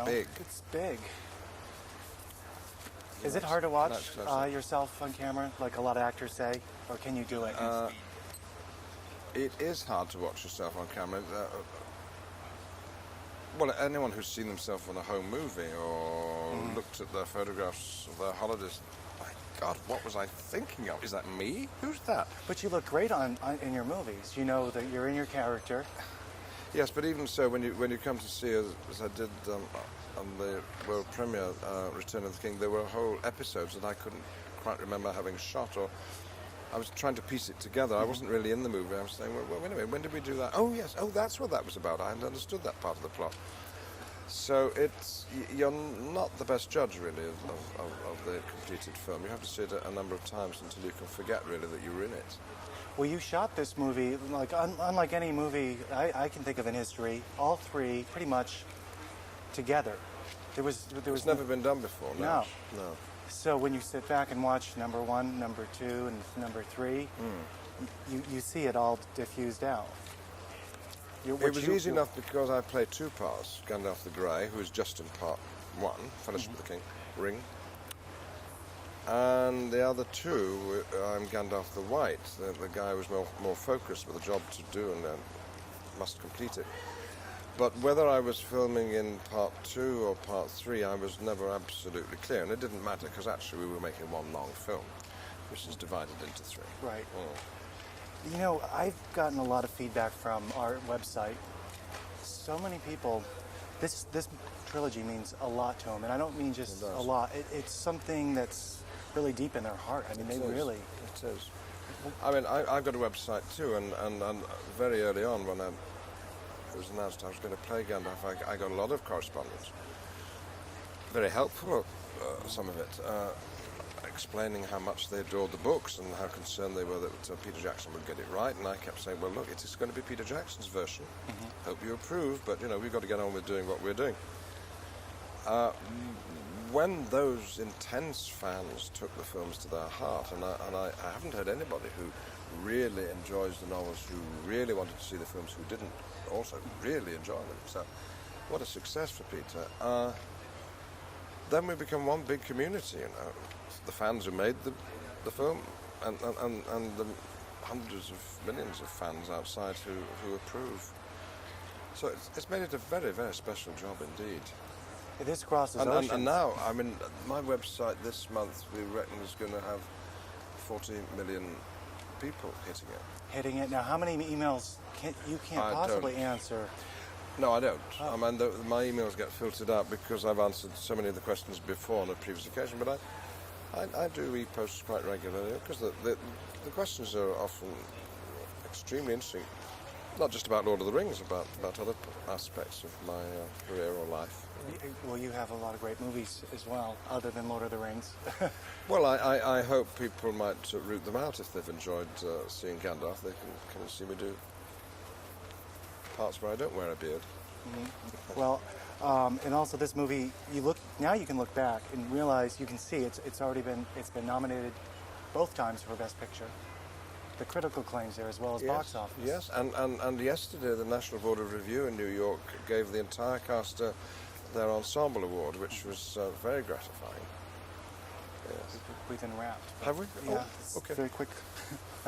big. It's big. Is it hard to watch yourself on camera, like a lot of actors say, or can you do it? It is hard to watch yourself on camera. Well, anyone who's seen themselves in a home movie or looked at their photographs of their holidays, my God, what was I thinking of? Is that me? Who's that? But you look great in your movies. You know that you're in your character. Yes, but even so, when you come to see us, as I did on the world premiere, Return of the King, there were whole episodes that I couldn't quite remember having shot, or I was trying to piece it together. I wasn't really in the movie. I was saying, well, wait a minute, when did we do that? Oh, yes, that's what that was about. I hadn't understood that part of the plot. So you're not the best judge, really, of the completed film. You have to see it a number of times until you can forget, really, that you were in it. Well, you shot this movie, like unlike any movie I can think of in history, all three pretty much together. There was never been done before, no. No. So when you sit back and watch number 1, number 2, and number 3, you see it all diffused out. It was easy enough because I played two parts. Gandalf the Grey, who is just in part 1, Fellowship of the King, Ring. And the other two, I'm Gandalf the White, the guy who was more focused with a job to do and must complete it. But whether I was filming in part 2 or part 3, I was never absolutely clear. And it didn't matter because actually we were making one long film, which is divided into 3. Right. You know, I've gotten a lot of feedback from our website. So many people, this trilogy means a lot to them. And I don't mean just a lot. It's something that's really deep in their heart. I mean, It is. I mean, I've got a website too, and very early on when it was announced I was going to play Gandalf, I got a lot of correspondence. Very helpful, some of it, explaining how much they adored the books and how concerned they were that Peter Jackson would get it right. And I kept saying, well, look, it is going to be Peter Jackson's version. Hope you approve, but, you know, we've got to get on with doing what we're doing. When those intense fans took the films to their heart, and I haven't heard anybody who really enjoys the novels, who really wanted to see the films, who didn't also really enjoy them. So, what a success for Peter. Then we become one big community, you know. The fans who made the film, and the hundreds of millions of fans outside who approve. So it's made it a very, very special job indeed. This crosses oceans. And now, I mean, my website this month, we reckon, is going to have 40 million people hitting it. Hitting it. Now, how many emails you can't possibly answer? No, I don't. Oh. I mean, my emails get filtered out because I've answered so many of the questions before on a previous occasion, but I do e-posts quite regularly because the questions are often extremely interesting. Not just about Lord of the Rings, about other aspects of my career or life. Well, you have a lot of great movies as well, other than Lord of the Rings. Well, I hope people might root them out if they've enjoyed seeing Gandalf. They can see me do parts where I don't wear a beard. Well, and also this movie, you can look back and realize, you can see it's been nominated both times for Best Picture. The critical claims there as well as box office. Yes, and yesterday the National Board of Review in New York gave the entire cast their ensemble award, which was very gratifying. Yes. We've been wrapped. Have we? Yeah, okay. Very quick.